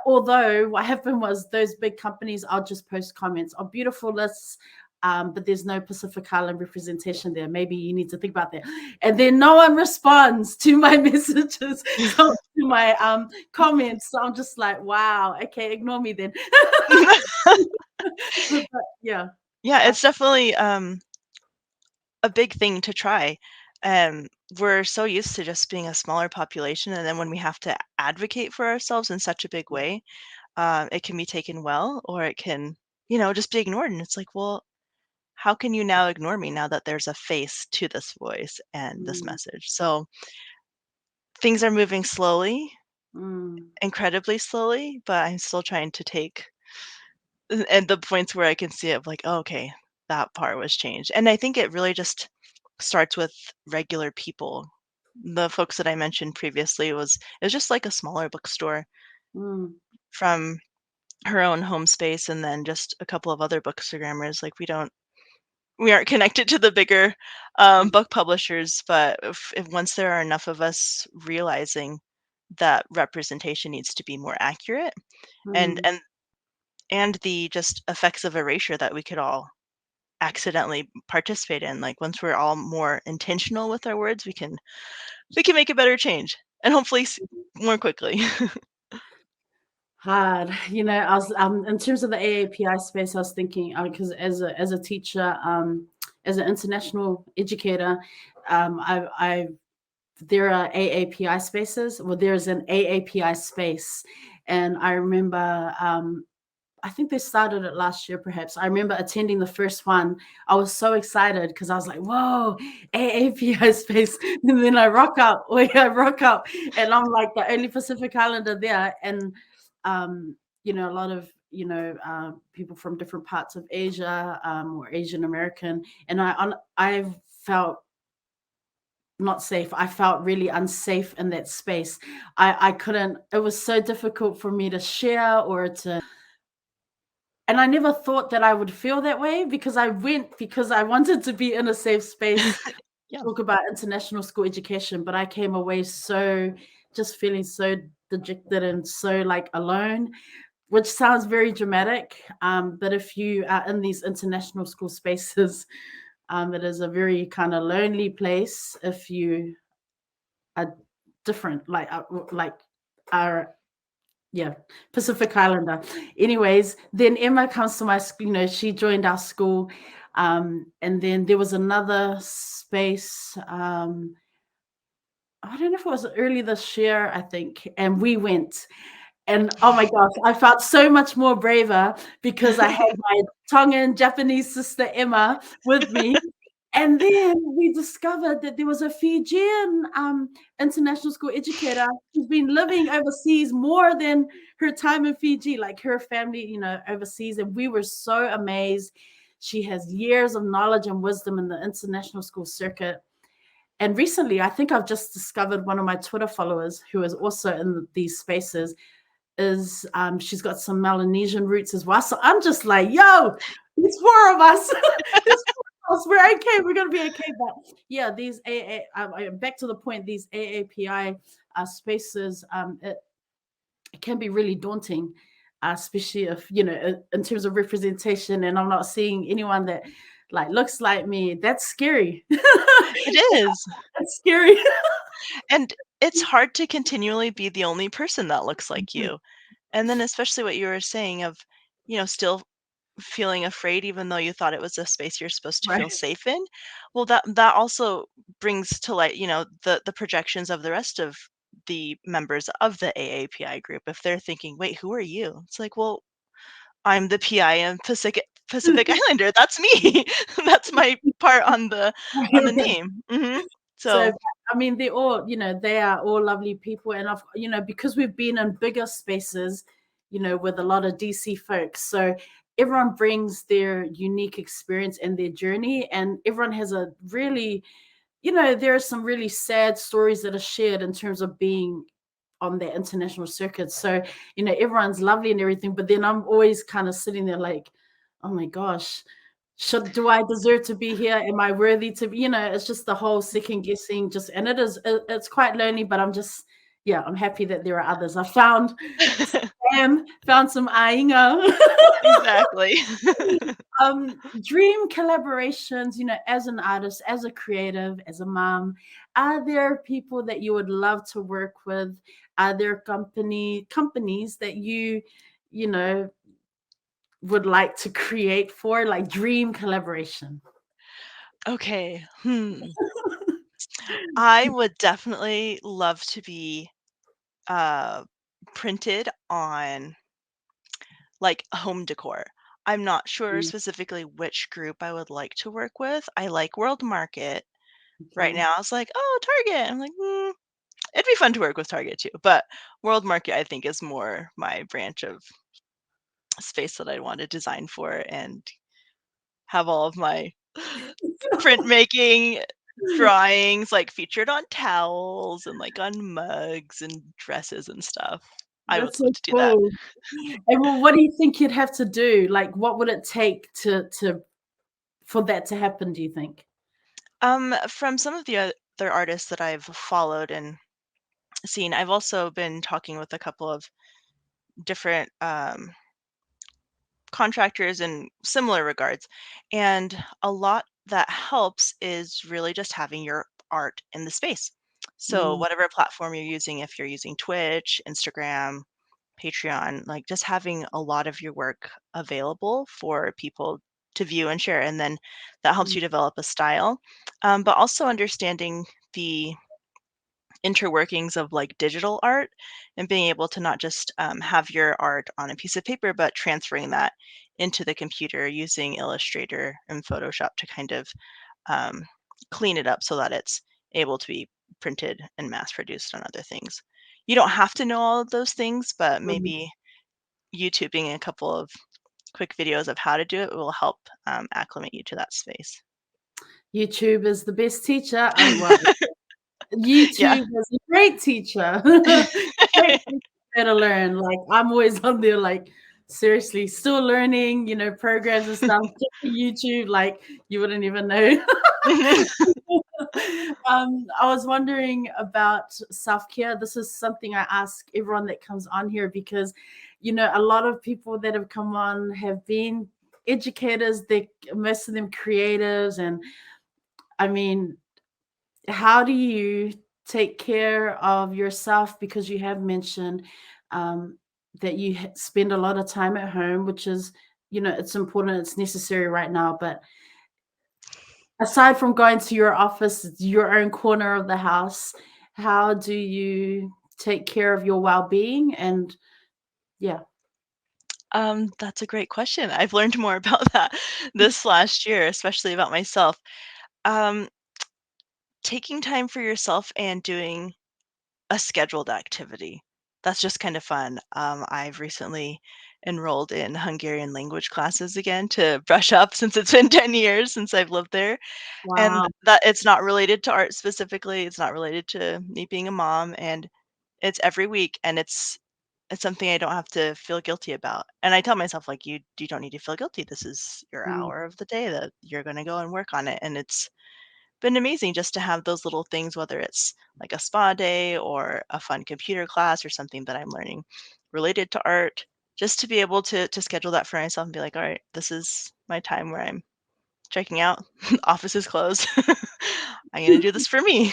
Although what happened was those big companies, I'll just post comments on beautiful lists, but there's no Pacific Island representation there. Maybe you need to think about that. And then no one responds to my messages, to my comments. So I'm just like, wow, okay, ignore me then. But, yeah. Yeah, it's definitely a big thing to try. We're so used to just being a smaller population, and then when we have to advocate for ourselves in such a big way, it can be taken well, or it can, just be ignored. And it's like, well, how can you now ignore me now that there's a face to this voice and this Mm, message? So things are moving slowly, mm, incredibly slowly, but I'm still trying to take and the points where I can see it of like, oh, okay, that part was changed. And I think it really just starts with regular people. The folks that I mentioned previously it was just like a smaller bookstore mm, from her own home space, and then just a couple of other bookstagrammers. Like we aren't connected to the bigger book publishers, but if once there are enough of us realizing that representation needs to be more accurate, and mm. and and the just effects of erasure that we could all accidentally participate in, like once we're all more intentional with our words, we can make a better change, and hopefully more quickly. hard. I was in terms of the AAPI space, I was thinking, because as a teacher, as an international educator, I there are AAPI spaces. Well, there's an AAPI space, and I remember I think they started it last year, perhaps. I remember attending the first one. I was so excited because I was like, whoa, AAPI space. And then I rock up, and I'm like the only Pacific Islander there. And, a lot of, people from different parts of Asia or Asian American. And I felt not safe. I felt really unsafe in that space. I couldn't, it was so difficult for me to share or to, and I never thought that I would feel that way because I went because I wanted to be in a safe space, Yeah. talk about international school education, but I came away just feeling so dejected and so like alone, which sounds very dramatic. But if you are in these international school spaces, it is a very kind of lonely place if you are different, are Pacific Islander. Anyways, then Emma comes to my school, she joined our school. And then there was another space. I don't know if it was early this year, I think. And we went. And oh my gosh, I felt so much more braver because I had my Tongan Japanese sister Emma with me. And then we discovered that there was a Fijian international school educator who's been living overseas more than her time in Fiji, like her family, overseas. And we were so amazed. She has years of knowledge and wisdom in the international school circuit. And recently, I think I've just discovered one of my Twitter followers who is also in these spaces. She's got some Melanesian roots as well. So I'm just like, yo, there's 4 of us. We're okay. We're gonna be okay. But yeah, these back to the point. These AAPI spaces, it can be really daunting, especially if in terms of representation. And I'm not seeing anyone that like looks like me. That's scary. It is. That's scary. And it's hard to continually be the only person that looks like you. And then especially what you were saying of, still feeling afraid even though you thought it was a space you're supposed to feel Right. safe in. Well, that also brings to light, the projections of the rest of the members of the AAPI group. If they're thinking, wait, who are you? It's like, well, I'm the PI and Pacific Islander. That's me. That's my part on the name. So, So I mean, they are all lovely people. And because we've been in bigger spaces, with a lot of DC folks. So everyone brings their unique experience and their journey. And everyone has a really, there are some really sad stories that are shared in terms of being on the international circuit. So, everyone's lovely and everything. But then I'm always kind of sitting there like, oh my gosh, do I deserve to be here? Am I worthy to be? It's just the whole second guessing. And it's quite lonely, but I'm happy that there are others. I found some ainga. exactly. Dream collaborations, as an artist, as a creative, as a mom. Are there people that you would love to work with? Are there companies that you know, would like to create for, like, dream collaboration? Okay. I would definitely love to be printed on like home decor. I'm not sure Mm, specifically which group I would like to work with. I like World Market. Right okay. now, I was like, oh, Target. I'm like, it'd be fun to work with Target too. But World Market, I think, is more my branch of space that I'd want to design for and have all of my printmaking drawings like featured on towels and like on mugs and dresses and stuff. I would That's so love to do that. cool. And well, what do you think you'd have to do? Like, what would it take for that to happen, do you think? From some of the other artists that I've followed and seen, I've also been talking with a couple of different contractors in similar regards. And a lot that helps is really just having your art in the space. So, Mm, whatever platform you're using, if you're using Twitch, Instagram, Patreon, like just having a lot of your work available for people to view and share, and then that helps you develop a style. But also understanding the interworkings of like digital art and being able to not just have your art on a piece of paper, but transferring that into the computer using Illustrator and Photoshop to kind of clean it up so that it's able to be printed and mass produced on other things. You don't have to know all of those things, but maybe YouTubing a couple of quick videos of how to do it will help acclimate you to that space. YouTube is the best teacher. Well, Yeah. YouTube is a great teacher. Great teacher to learn. Like I'm always on there, like seriously, still learning, programs and stuff. Just for YouTube, like you wouldn't even know. I was wondering about self-care. This is something I ask everyone that comes on here because, a lot of people that have come on have been educators. Most of them creatives, and I mean, how do you take care of yourself? Because you have mentioned that you spend a lot of time at home, which is, it's important, it's necessary right now. But aside from going to your office, your own corner of the house, how do you take care of your well-being? And yeah. That's a great question. I've learned more about that this last year, especially about myself. Um, Taking time for yourself and doing a scheduled activity. That's just kind of fun. I've recently enrolled in Hungarian language classes again to brush up since it's been 10 years since I've lived there. And Wow. that it's not related to art specifically. It's not related to me being a mom. And it's every week, and it's something I don't have to feel guilty about. And I tell myself, like, you don't need to feel guilty. This is your Mm, hour of the day that you're going to go and work on it. And it's been amazing just to have those little things, whether it's like a spa day or a fun computer class or something that I'm learning related to art, just to be able to schedule that for myself and be like, all right, this is my time where I'm checking out. Office is closed. I'm going to do this for me.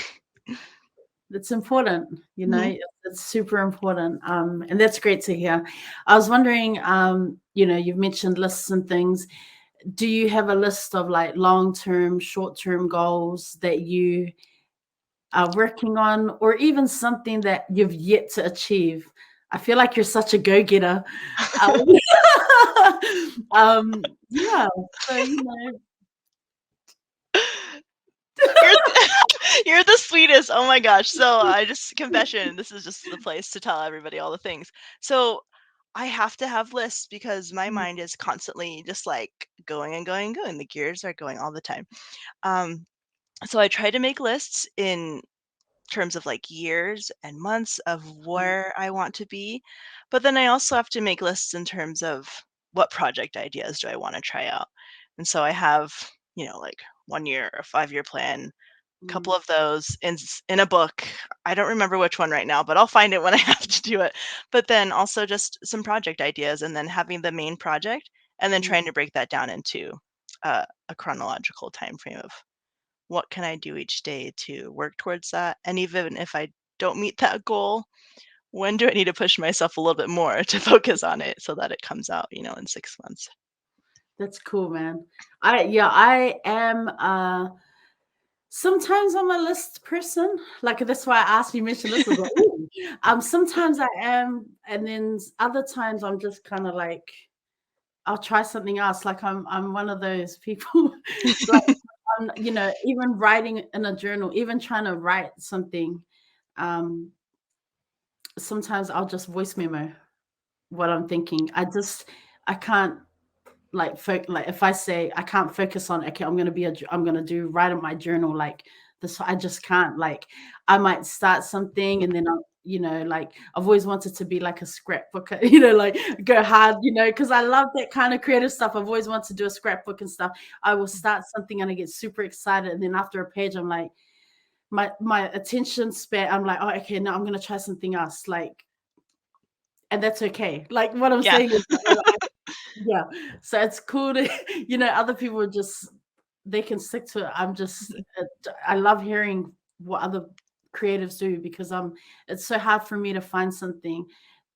It's important, Mhm. it's super important. And that's great to hear. I was wondering, you've mentioned lists and things. Do you have a list of like long-term, short-term goals that you are working on, or even something that you've yet to achieve? I feel like you're such a go-getter. Um, yeah. So, You're you're the sweetest. Oh my gosh. So I just confession, this is just the place to tell everybody all the things. So I have to have lists because my mind is constantly just like going and going and going. The gears are going all the time. Um, so I try to make lists in terms of like years and months of where I want to be. But then I also have to make lists in terms of what project ideas do I want to try out. And so I have, like 1 year or 5 year plan, couple of those in a book. I don't remember which one right now, but I'll find it when I have to do it. But then also just some project ideas, and then having the main project, and then trying to break that down into a chronological time frame of what can I do each day to work towards that. And even if I don't meet that goal, when do I need to push myself a little bit more to focus on it so that it comes out, in 6 months? That's cool, man. I am sometimes I'm a list person. Like that's why I asked you mentioned this. I was like, ooh. Sometimes I am, and then other times I'm just kind of like I'll try something else. Like I'm one of those people. Like even writing in a journal, even trying to write something. Um, Sometimes I'll just voice memo what I'm thinking. I can't like if I say I can't focus on, okay, I'm gonna do write in my journal like this. I just can't. Like I might start something and then I'll, like I've always wanted to be like a scrapbook, like go hard, because I love that kind of creative stuff. I've always wanted to do a scrapbook and stuff. I will start something and I get super excited, and then after a page I'm like my attention span, I'm like, oh, okay, now I'm gonna try something else. Like, and that's okay. Like what I'm Yeah. saying is yeah. So it's cool to, other people just they can stick to it. I love hearing what other creatives do because it's so hard for me to find something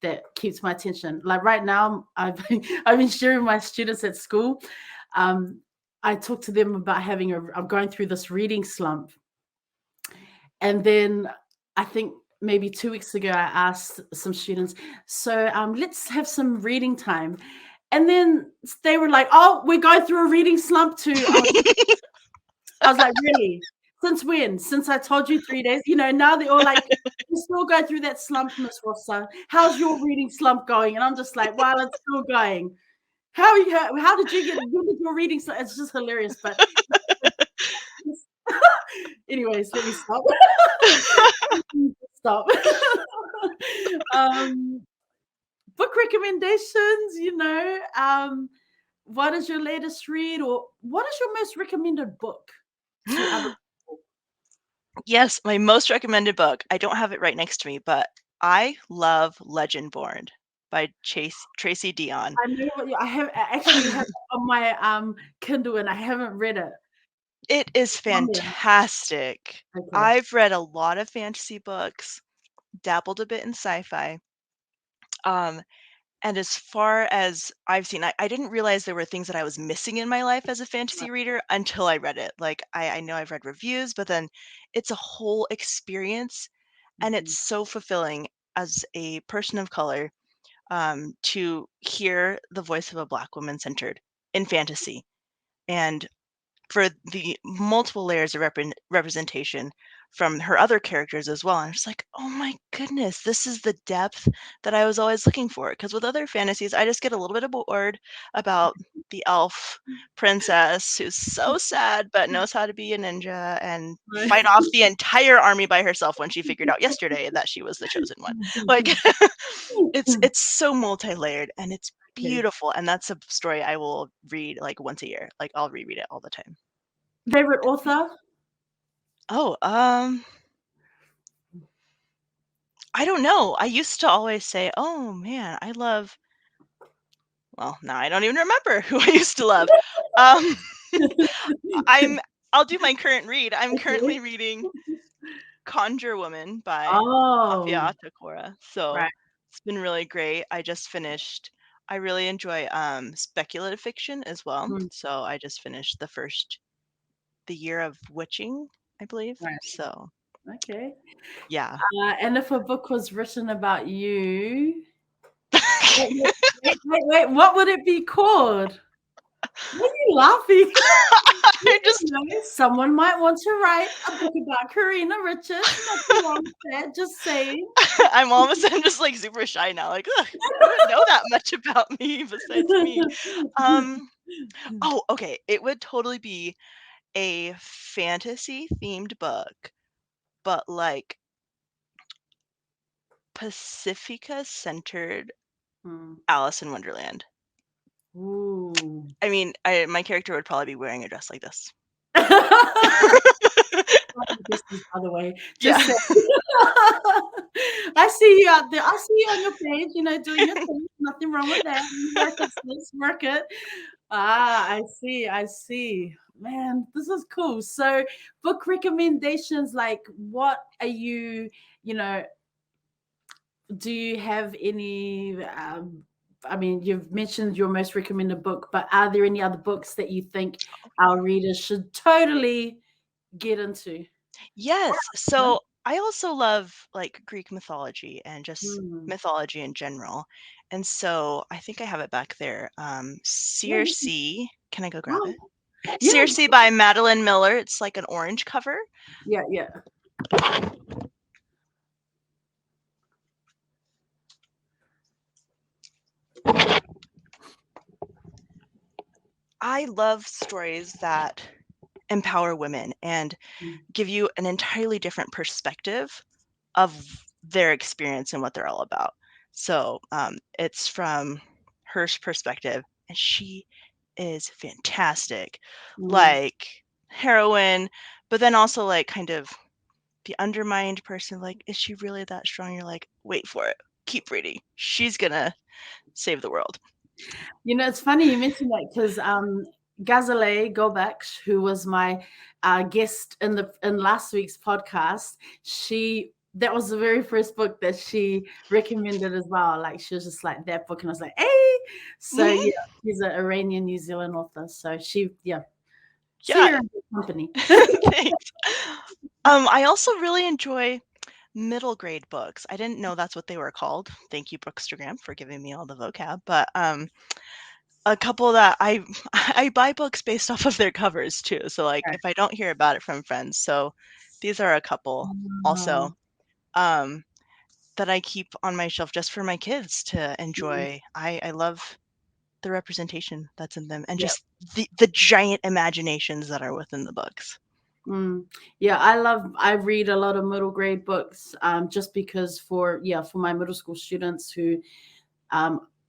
that keeps my attention. Like right now, I've been sharing with my students at school. I talk to them about I'm going through this reading slump. And then I think maybe 2 weeks ago, I asked some students, so let's have some reading time. And then they were like, oh, we're going through a reading slump too. I was like, really? Since when? Since I told you 3 days? Now they're all like, you still go through that slump, Miss Rosa. How's your reading slump going? And I'm just like, well, it's still going. How did you get your reading slump? It's just hilarious. But anyways, let me stop. Stop. Book recommendations, what is your latest read, or what is your most recommended book to other people? Yes, my most recommended book. I don't have it right next to me, but I love Legendborn by Tracy Dion. I know I actually have it on my Kindle, and I haven't read it. It is fantastic. Okay. I've read a lot of fantasy books, dabbled a bit in sci-fi. And as far as I've seen, I didn't realize there were things that I was missing in my life as a fantasy reader until I read it. Like, I know I've read reviews, but then it's a whole experience, and it's so fulfilling as a person of color to hear the voice of a Black woman centered in fantasy, and for the multiple layers of representation from her other characters as well. And I'm just like, oh my goodness, this is the depth that I was always looking for. Because with other fantasies, I just get a little bit bored about the elf princess who's so sad but knows how to be a ninja and fight off the entire army by herself when she figured out yesterday that she was the chosen one. Like, it's so multi-layered, and it's beautiful. And that's a story I will read like once a year. Like, I'll reread it all the time. Favorite author? Oh, I don't know. I used to always say, oh man, I love, well, now I don't even remember who I used to love. I'll do my current read. I'm currently reading Conjure Woman by Pasifika Cora. So it's been really great. I just finished, I really enjoy speculative fiction as well. So I just finished The Year of Witching, I believe. So okay. Yeah. And if a book was written about you, wait, what would it be called? What are you laughing? Someone might want to write a book about Karina Richards. Nothing wrong with that. Just saying. I'm all of a sudden just like super shy now. Like, I don't know that much about me besides me. Oh, okay. It would totally be a fantasy themed book, but like Pasifika centered Alice in Wonderland. Ooh. I mean, my character would probably be wearing a dress like this. This is the other way. Just I see you out there. I see you on your page, doing your thing. Nothing wrong with that. Work it. I see. Man, this is cool. So book recommendations, like what are you, do you have any I mean, you've mentioned your most recommended book, but are there any other books that you think our readers should totally get into? Yes. So I also love like Greek mythology and just mythology in general. And so I think I have it back there. Circe. Can I go grab it? Yeah. Circe by Madeline Miller. It's like an orange cover. Yeah. I love stories that empower women and give you an entirely different perspective of their experience and what they're all about. So it's from her perspective, and she is fantastic. Like heroine, but then also like kind of the undermined person. Like, is she really that strong? You're like, wait for it. Keep reading. She's gonna save the world. It's funny you mentioned that because Gazale Gobak, who was my guest in last week's podcast, she that was the very first book that she recommended as well. Like she was just like that book, and I was like, hey. So yeah, she's an Iranian New Zealand author. So see Yeah, her in good company. thanks. I also really enjoy middle grade books. I didn't know that's what they were called. Thank you, Bookstagram, for giving me all the vocab. But a couple that I buy books based off of their covers too. So like Right. if I don't hear about it from friends, so these are a couple also that I keep on my shelf just for my kids to enjoy. I love the representation that's in them and Yeah. just the giant imaginations that are within the books. Yeah, I read a lot of middle grade books just because for my middle school students who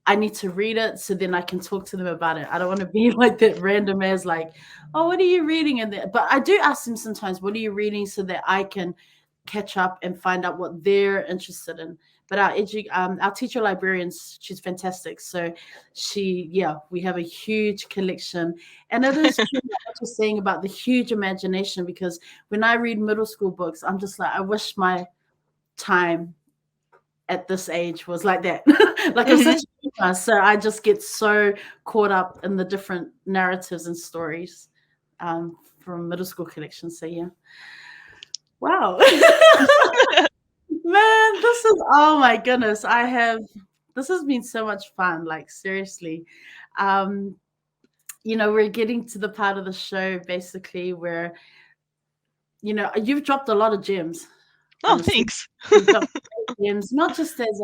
I need to read it so then I can talk to them about it. I don't want to be like that random as like, oh, what are you reading? But I do ask them sometimes, what are you reading, so that I can catch up and find out what they're interested in. But our teacher librarians, she's fantastic. So we have a huge collection, and it is true what you're saying about the huge imagination. Because when I read middle school books, I'm just like, I wish my time at this age was like that. Like I'm such a dreamer, so I just get so caught up in the different narratives and stories from middle school collections. So yeah, wow. Man, oh my goodness. This has been so much fun, like seriously. We're getting to the part of the show basically where, you've dropped a lot of gems, Oh, honestly. thanks. You've dropped gems, not just as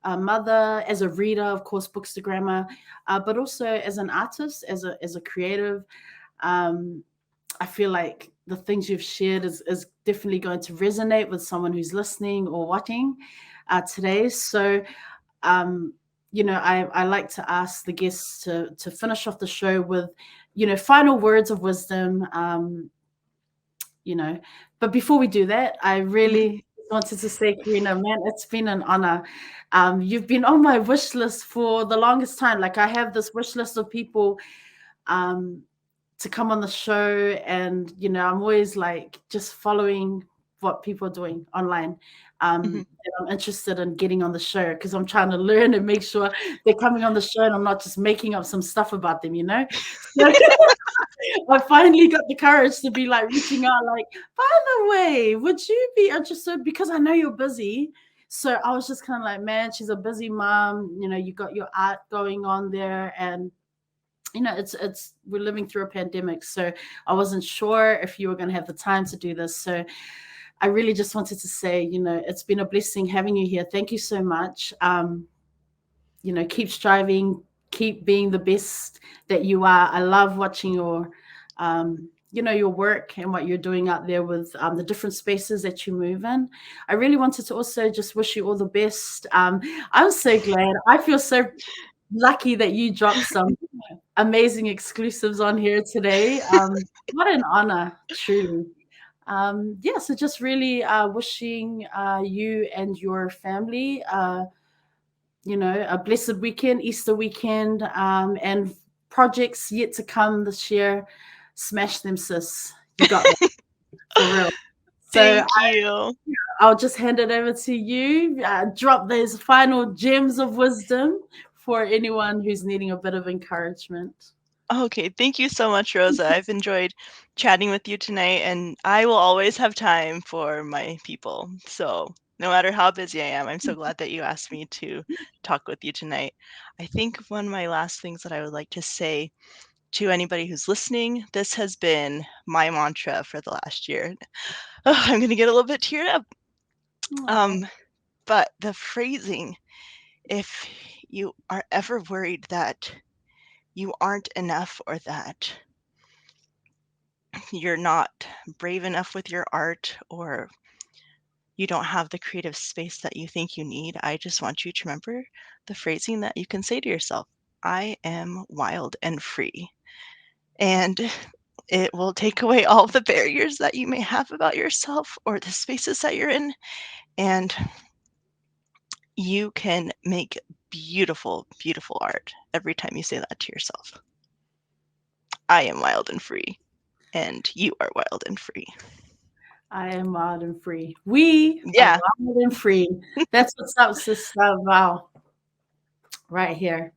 a mother, as a reader, of course, Bookstagrammer, but also as an artist, as a creative. I feel like the things you've shared is definitely going to resonate with someone who's listening or watching today. So, I like to ask the guests to finish off the show with, final words of wisdom. But before we do that, I really wanted to say, Karina, man, it's been an honor. You've been on my wish list for the longest time. Like I have this wish list of people to come on the show, and I'm always like just following what people are doing online. And I'm interested in getting on the show because I'm trying to learn and make sure they're coming on the show and I'm not just making up some stuff about them, So I finally got the courage to be like reaching out, like, by the way, would you be interested? Because I know you're busy. So I was just kind of like, man, she's a busy mom. You got your art going on there, and it's we're living through a pandemic, so I wasn't sure if you were going to have the time to do this. So I really just wanted to say, it's been a blessing having you here. Thank you so much. Keep striving, keep being the best that you are. I love watching your your work and what you're doing out there with the different spaces that you move in. I really wanted to also just wish you all the best. I'm so glad. I feel so lucky that you dropped some amazing exclusives on here today. What an honor, truly. So just really wishing you and your family, a blessed weekend, Easter weekend, and projects yet to come this year. Smash them, sis. You got that, for real. So Thank you. I'll just hand it over to you. Drop those final gems of wisdom for anyone who's needing a bit of encouragement. Okay, thank you so much, Rosa. I've enjoyed chatting with you tonight, and I will always have time for my people. So no matter how busy I am, I'm so glad that you asked me to talk with you tonight. I think one of my last things that I would like to say to anybody who's listening, this has been my mantra for the last year. Oh, I'm going to get a little bit teared up. But the phrasing, if you are ever worried that you aren't enough or that you're not brave enough with your art or you don't have the creative space that you think you need, I just want you to remember the phrasing that you can say to yourself, I am wild and free. And it will take away all the barriers that you may have about yourself or the spaces that you're in. And you can make beautiful, beautiful art every time you say that to yourself. I am wild and free, and you are wild and free. I am wild and free. We Yeah. are wild and free. That's what's up, sister. Wow. Right here.